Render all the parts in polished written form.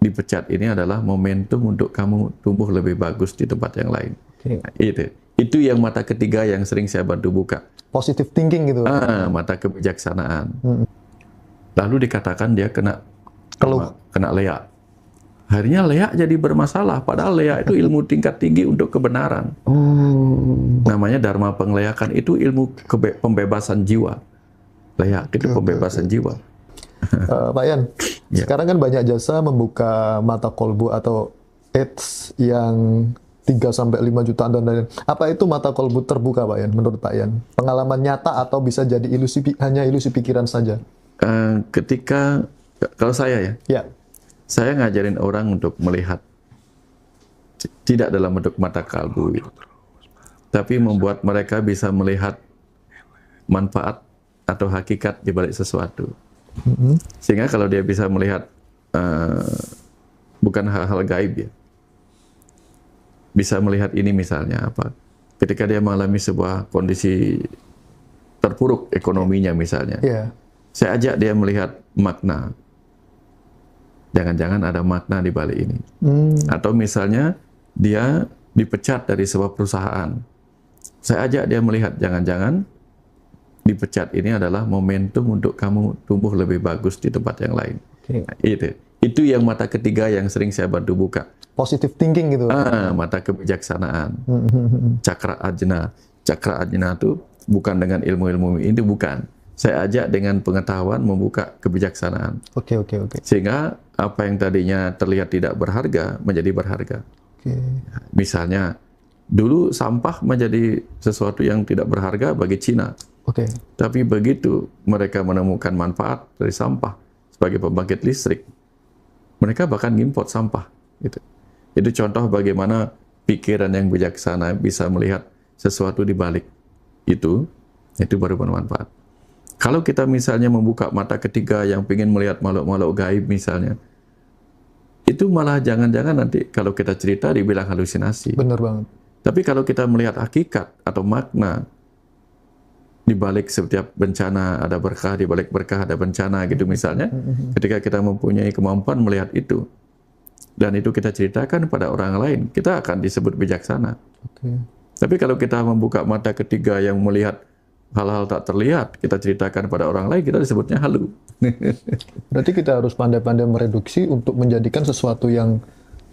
dipecat ini adalah momentum untuk kamu tumbuh lebih bagus di tempat yang lain. Nah, itu yang mata ketiga yang sering saya bantu buka. Positive thinking gitu. Mata kebijaksanaan. Lalu dikatakan dia kena leak. Akhirnya leak jadi bermasalah. Padahal leak itu ilmu tingkat tinggi untuk kebenaran. Namanya dharma pengleakan, itu ilmu pembebasan jiwa. Leak itu pembebasan jiwa. Pak Yan, sekarang kan banyak jasa membuka mata kolbu atau AIDS yang 3-5 jutaan dan lain-lain. Apa itu mata kolbu terbuka, Pak Yan, menurut Pak Yan? Pengalaman nyata atau bisa jadi hanya ilusi pikiran saja? Kalau saya saya ngajarin orang untuk melihat tidak dalam bentuk mata kalbu, tapi membuat mereka bisa melihat manfaat atau hakikat di balik sesuatu. Sehingga kalau dia bisa melihat bukan hal-hal gaib ya, bisa melihat ini misalnya apa, ketika dia mengalami sebuah kondisi terpuruk ekonominya misalnya, saya ajak dia melihat makna. Jangan-jangan ada makna di balik ini. Atau misalnya dia dipecat dari sebuah perusahaan, saya ajak dia melihat jangan-jangan dipecat ini adalah momentum untuk kamu tumbuh lebih bagus di tempat yang lain. Nah, itu yang mata ketiga yang sering saya bantu buka. Positive thinking gitu. Mata kebijaksanaan. Cakra ajna. Cakra ajna itu bukan dengan ilmu-ilmu ini, bukan. Saya ajak dengan pengetahuan membuka kebijaksanaan. Sehingga apa yang tadinya terlihat tidak berharga menjadi berharga. Misalnya dulu sampah menjadi sesuatu yang tidak berharga bagi Cina. Tapi begitu mereka menemukan manfaat dari sampah sebagai pembangkit listrik, mereka bahkan ngimport sampah. Itu contoh bagaimana pikiran yang bijaksana bisa melihat sesuatu di balik itu baru bermanfaat. Kalau kita misalnya membuka mata ketiga yang ingin melihat makhluk-makhluk gaib misalnya, itu malah jangan-jangan nanti kalau kita cerita dibilang halusinasi. Benar banget. Tapi kalau kita melihat hakikat atau makna, di balik setiap bencana ada berkah, di balik berkah ada bencana gitu misalnya. Ketika kita mempunyai kemampuan melihat itu, dan itu kita ceritakan pada orang lain, kita akan disebut bijaksana. Tapi kalau kita membuka mata ketiga yang melihat hal-hal tak terlihat, kita ceritakan pada orang lain, kita disebutnya halu. Berarti kita harus pandai-pandai mereduksi untuk menjadikan sesuatu yang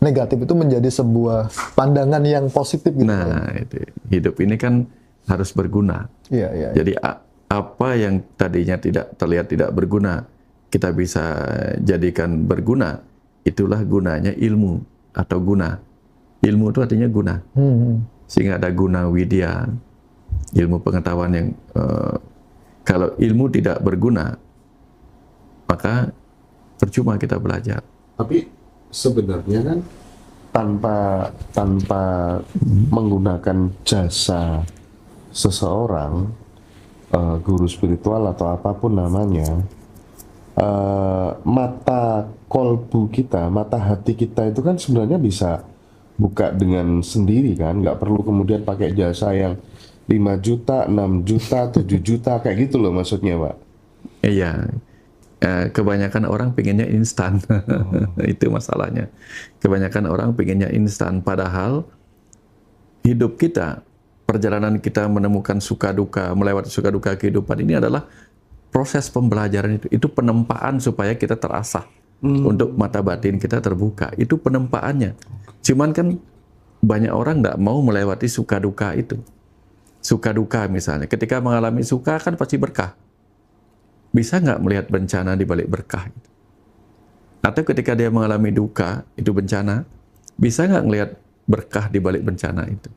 negatif itu menjadi sebuah pandangan yang positif gitu. Nah, itu hidup ini kan harus berguna. Jadi apa yang tadinya tidak terlihat tidak berguna, kita bisa jadikan berguna. Itulah gunanya ilmu atau guna. Ilmu itu artinya guna. Sehingga ada guna widya, ilmu pengetahuan yang kalau ilmu tidak berguna, maka percuma kita belajar. Tapi sebenarnya kan tanpa menggunakan jasa seseorang, guru spiritual atau apapun namanya, mata kolbu kita, mata hati kita itu kan sebenarnya bisa buka dengan sendiri kan, nggak perlu kemudian pakai jasa yang 5 juta, 6 juta, 7 juta kayak gitu loh maksudnya, Pak. Iya, kebanyakan orang pengennya instan. Itu masalahnya. Kebanyakan orang pengennya instan, padahal hidup kita, perjalanan kita menemukan suka duka, melewati suka duka kehidupan ini adalah proses pembelajaran itu penempaan supaya kita terasah untuk mata batin kita terbuka. Itu penempaannya. Cuman kan banyak orang nggak mau melewati suka duka itu. Suka duka misalnya, ketika mengalami suka kan pasti berkah. Bisa nggak melihat bencana di balik berkah itu? Atau ketika dia mengalami duka, itu bencana, bisa nggak melihat berkah di balik bencana itu?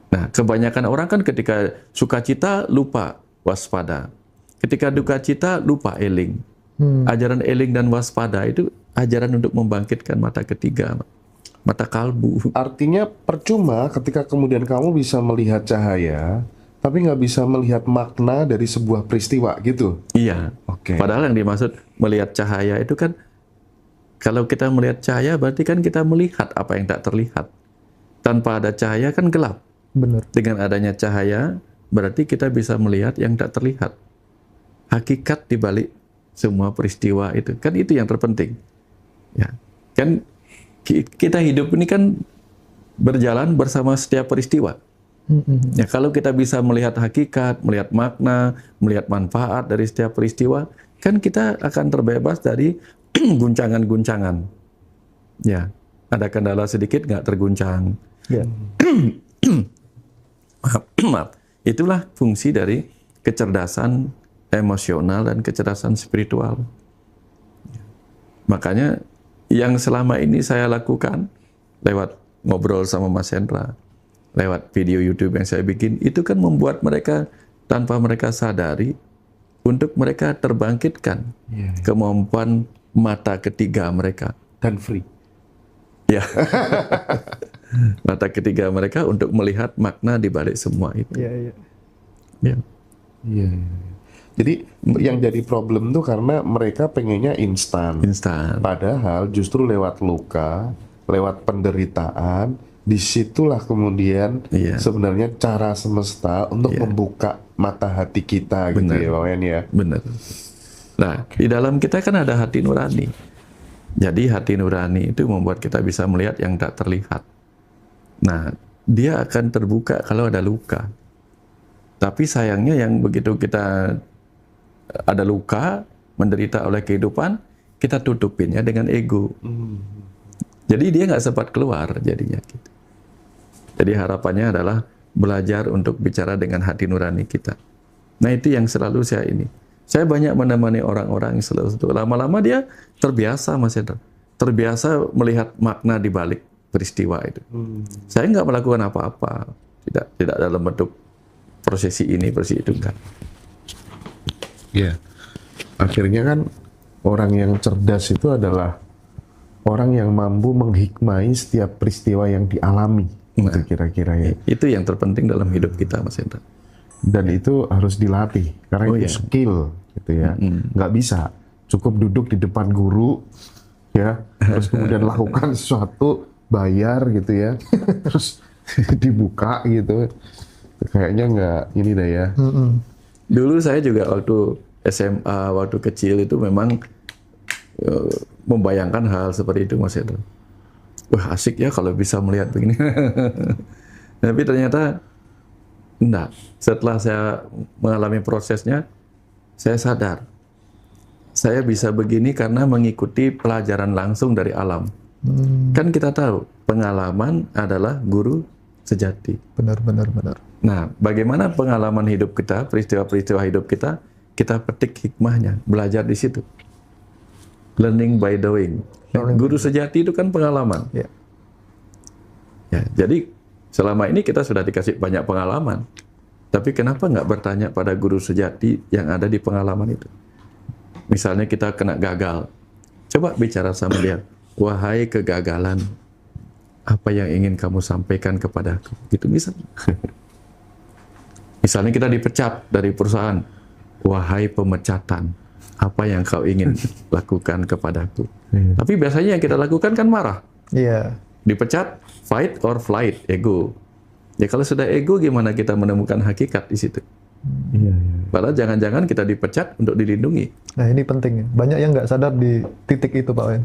Nah, kebanyakan orang kan ketika sukacita lupa waspada. Ketika duka cita lupa eling. Ajaran eling dan waspada itu ajaran untuk membangkitkan mata ketiga, mata kalbu. Artinya percuma ketika kemudian kamu bisa melihat cahaya, tapi nggak bisa melihat makna dari sebuah peristiwa gitu. Iya. Padahal yang dimaksud melihat cahaya itu kan, kalau kita melihat cahaya berarti kan kita melihat apa yang tak terlihat. Tanpa ada cahaya kan gelap. Benar. Dengan adanya cahaya, berarti kita bisa melihat yang tak terlihat. Hakikat di balik semua peristiwa itu. Kan itu yang terpenting. Ya, kan kita hidup ini kan berjalan bersama setiap peristiwa. Ya, kalau kita bisa melihat hakikat, melihat makna, melihat manfaat dari setiap peristiwa, kan kita akan terbebas dari guncangan-guncangan. Ya, ada kendala sedikit nggak terguncang. Ya. Maaf. Itulah fungsi dari kecerdasan emosional dan kecerdasan spiritual. Makanya yang selama ini saya lakukan lewat ngobrol sama Mas Hendra, lewat video YouTube yang saya bikin, itu kan membuat mereka tanpa mereka sadari untuk mereka terbangkitkan kemampuan mata ketiga mereka. Dan free. Ya. Mata ketiga mereka untuk melihat makna di balik semua itu. Iya, iya. Ya. Iya. Jadi yang jadi problem tuh karena mereka pengennya instan. Instan. Padahal justru lewat luka, lewat penderitaan, disitulah kemudian Iya. sebenarnya cara semesta untuk membuka mata hati kita gitu Benar. ya Pak Wayan ya. Benar. Nah, di dalam kita kan ada hati nurani. Jadi hati nurani itu membuat kita bisa melihat yang tak terlihat. Nah, dia akan terbuka kalau ada luka. Tapi sayangnya yang begitu kita ada luka, menderita oleh kehidupan, kita tutupinnya dengan ego. Jadi dia nggak sempat keluar jadinya. Gitu. Jadi harapannya adalah belajar untuk bicara dengan hati nurani kita. Nah itu yang selalu saya ini. Saya banyak menemani orang-orang yang selalu itu. Lama-lama dia terbiasa, Mas Hendra. Terbiasa melihat makna di balik peristiwa itu. Saya nggak melakukan apa-apa. Tidak dalam bentuk prosesi ini, prosesi itu enggak. Iya. Akhirnya kan orang yang cerdas itu adalah orang yang mampu menghikmai setiap peristiwa yang dialami. Gitu kira-kira ya. Itu yang terpenting dalam hidup kita, Mas Hendra. Dan itu harus dilatih karena itu skill gitu ya. Nggak bisa cukup duduk di depan guru ya, terus kemudian lakukan sesuatu, bayar gitu ya, terus dibuka gitu. Kayaknya nggak ini deh ya. Dulu saya juga waktu SMA, waktu kecil itu memang membayangkan hal seperti itu, Mas Hendra. Wah asik ya kalau bisa melihat begini. Tapi ternyata enggak. Setelah saya mengalami prosesnya, saya sadar. Saya bisa begini karena mengikuti pelajaran langsung dari alam. Kan kita tahu, pengalaman adalah guru sejati. Benar. Nah, bagaimana pengalaman hidup kita, peristiwa-peristiwa hidup kita petik hikmahnya, belajar di situ. Learning by doing. Guru sejati itu kan pengalaman. Ya. Ya, jadi selama ini kita sudah dikasih banyak pengalaman. Tapi kenapa nggak bertanya pada guru sejati yang ada di pengalaman itu? Misalnya kita kena gagal. Coba bicara sama dia. Wahai kegagalan, apa yang ingin kamu sampaikan kepadaku? Gitu misalnya. Misalnya kita dipecat dari perusahaan. Wahai pemecatan, apa yang kau ingin lakukan kepadaku? Tapi biasanya yang kita lakukan kan marah. Iya. Dipecat, fight or flight, ego. Ya kalau sudah ego, gimana kita menemukan hakikat di situ? Padahal jangan-jangan kita dipecat untuk dilindungi. Nah ini penting. Banyak yang nggak sadar di titik itu, Pak Wayan.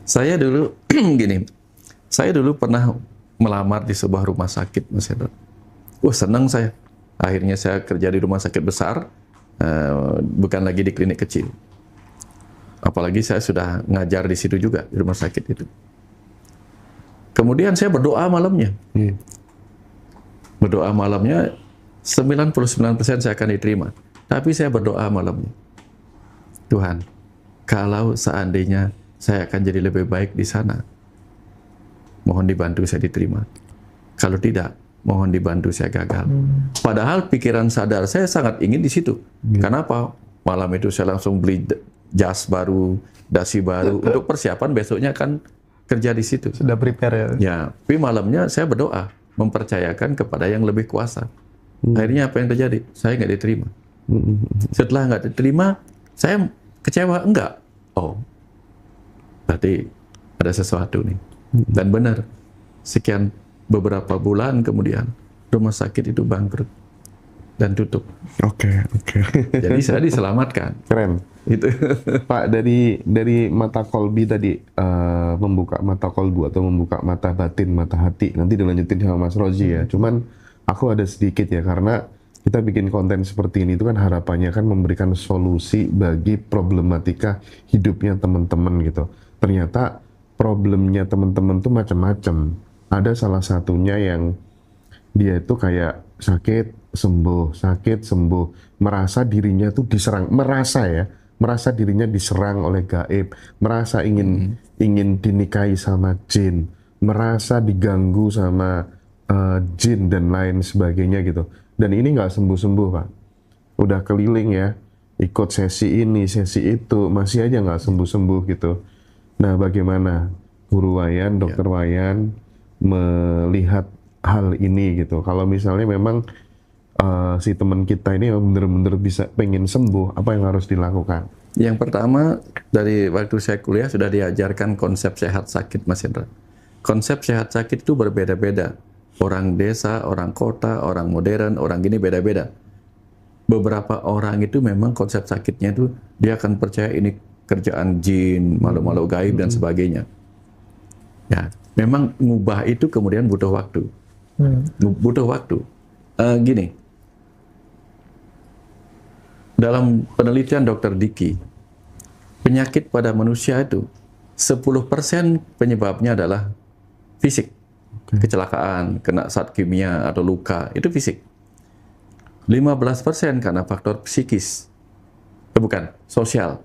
Saya dulu gini, saya dulu pernah melamar di sebuah rumah sakit, Mas Hendra. Wah senang saya. Akhirnya saya kerja di rumah sakit besar, bukan lagi di klinik kecil. Apalagi saya sudah ngajar di situ juga, di rumah sakit itu. Kemudian saya berdoa malamnya. Berdoa malamnya, 99% saya akan diterima. Tapi saya berdoa malamnya. Tuhan, kalau seandainya saya akan jadi lebih baik di sana, mohon dibantu saya diterima. Kalau tidak, mohon dibantu saya gagal. Padahal pikiran sadar saya sangat ingin di situ. Kenapa? Malam itu saya langsung beli jas baru, dasi baru untuk persiapan besoknya akan kerja di situ. Sudah prepare ya? Ya, tapi malamnya saya berdoa, mempercayakan kepada yang lebih kuasa. Akhirnya apa yang terjadi? Saya nggak diterima. Setelah nggak diterima, saya kecewa enggak? Oh, berarti ada sesuatu nih. Dan benar, sekian beberapa bulan kemudian rumah sakit itu bangkrut dan tutup. Oke. Jadi saya diselamatkan. Keren. Itu. Pak, dari mata kolbi tadi, membuka mata kolbu atau membuka mata batin, mata hati, nanti dilanjutin sama Mas Rozi ya. Cuman aku ada sedikit ya, karena kita bikin konten seperti ini itu kan harapannya kan memberikan solusi bagi problematika hidupnya teman-teman gitu. Ternyata problemnya teman-teman tuh macam-macam. Ada salah satunya yang dia itu kayak sakit sembuh, merasa dirinya tuh diserang, merasa dirinya diserang oleh gaib, merasa ingin dinikahi sama jin, merasa diganggu sama jin dan lain sebagainya gitu. Dan ini nggak sembuh-sembuh, Pak. Udah keliling ya, ikut sesi ini, sesi itu, masih aja nggak sembuh-sembuh gitu. Nah, bagaimana Guru Wayan, Dokter Wayan melihat hal ini gitu? Kalau misalnya memang si teman kita ini benar-benar bisa pengen sembuh, apa yang harus dilakukan? Yang pertama, dari waktu saya kuliah sudah diajarkan konsep sehat sakit, Mas Hendra. Konsep sehat sakit itu berbeda-beda. Orang desa, orang kota, orang modern, orang gini beda-beda. Beberapa orang itu memang konsep sakitnya itu dia akan percaya ini kerjaan jin, malu-malu gaib dan sebagainya. Ya, memang ngubah itu kemudian butuh waktu. Butuh waktu. Gini, dalam penelitian Dr. Diki, penyakit pada manusia itu 10% penyebabnya adalah fisik. Kecelakaan, kena zat kimia atau luka, itu fisik. 15% karena faktor psikis. Bukan, sosial.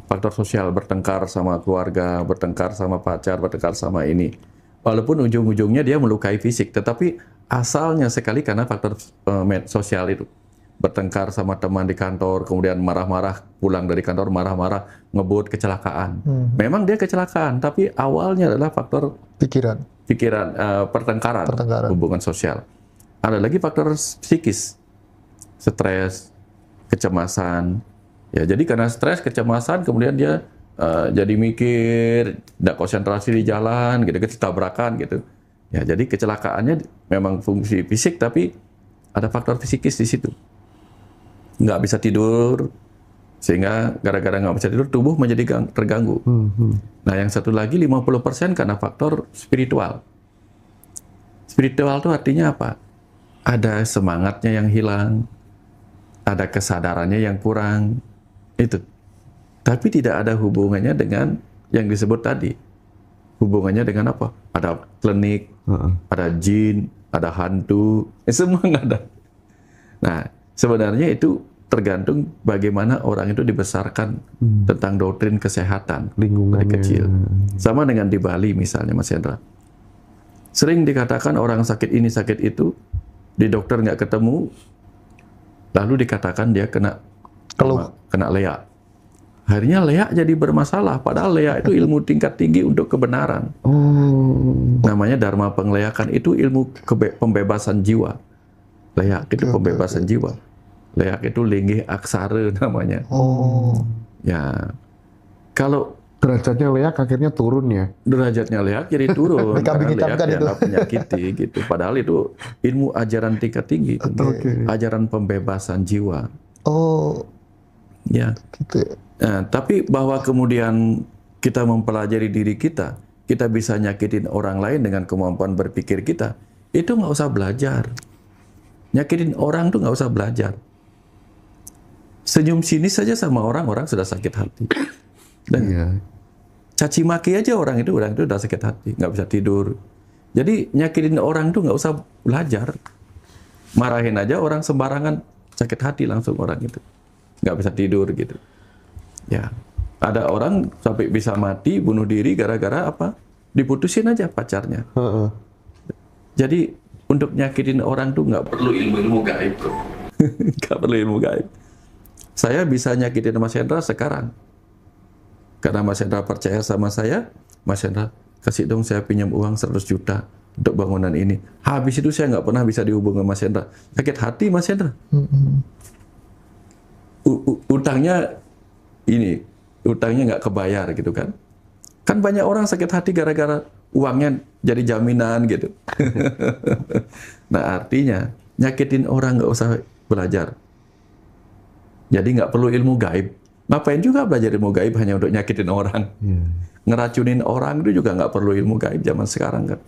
Faktor sosial, bertengkar sama keluarga, bertengkar sama pacar, bertengkar sama ini. Walaupun ujung-ujungnya dia melukai fisik, tetapi asalnya sekali karena faktor sosial itu. Bertengkar sama teman di kantor, kemudian marah-marah, pulang dari kantor marah-marah, ngebut, kecelakaan. Memang dia kecelakaan, tapi awalnya adalah faktor pikiran, pertengkaran, hubungan sosial. Ada lagi faktor psikis, stres, kecemasan. Ya, jadi karena stres, kecemasan, kemudian dia jadi mikir, tidak konsentrasi di jalan, gitu, tabrakan, gitu. Ya, jadi kecelakaannya memang fungsi fisik, tapi ada faktor psikis di situ. Nggak bisa tidur, sehingga gara-gara nggak bisa tidur, tubuh menjadi terganggu. Nah, yang satu lagi 50% karena faktor spiritual. Spiritual itu artinya apa? Ada semangatnya yang hilang, ada kesadarannya yang kurang, itu. Tapi tidak ada hubungannya dengan yang disebut tadi. Hubungannya dengan apa? Ada klinik, ada jin, ada hantu, semua nggak ada. Nah, sebenarnya itu tergantung bagaimana orang itu dibesarkan tentang doktrin kesehatan dari kecil. Sama dengan di Bali misalnya, Mas Hendra. Sering dikatakan orang sakit ini, sakit itu, di dokter nggak ketemu, lalu dikatakan dia kena leak. Akhirnya leak jadi bermasalah, padahal leak itu ilmu tingkat tinggi untuk kebenaran. Namanya Dharma Pengleakan, itu ilmu pembebasan jiwa. Leak itu pembebasan jiwa. Leak itu linggih aksara namanya. Ya, kalau derajatnya leak akhirnya turun ya? Derajatnya leak jadi turun. Karena leak dianggap menyakiti gitu. Padahal itu ilmu ajaran tingkat tinggi. Ajaran pembebasan jiwa. Ya. Gitu. Nah, tapi bahwa kemudian kita mempelajari diri kita bisa nyakitin orang lain dengan kemampuan berpikir kita, itu nggak usah belajar. Nyakitin orang tuh nggak usah belajar. Senyum sinis saja sama orang sudah sakit hati. Dan caci maki aja orang itu udah sakit hati, nggak bisa tidur. Jadi nyakitin orang tuh nggak usah belajar. Marahin aja orang sembarangan, sakit hati langsung orang itu, nggak bisa tidur gitu. Ya, ada orang sampai bisa mati, bunuh diri gara-gara apa? Diputusin aja pacarnya. Jadi untuk nyakitin orang tuh nggak perlu ilmu gaib tuh. Nggak perlu ilmu gaib. Saya bisa nyakitin Mas Hendra sekarang. Karena Mas Hendra percaya sama saya, Mas Hendra, kasih dong saya pinjam uang 100 juta untuk bangunan ini. Habis itu saya nggak pernah bisa dihubungi Mas Hendra. Sakit hati Mas Hendra. Utangnya nggak kebayar gitu kan. Kan banyak orang sakit hati gara-gara uangnya jadi jaminan gitu. Nah, artinya nyakitin orang nggak usah belajar. Jadi nggak perlu ilmu gaib. Ngapain juga belajar ilmu gaib hanya untuk nyakitin orang? Ngeracunin orang itu juga nggak perlu ilmu gaib zaman sekarang kan.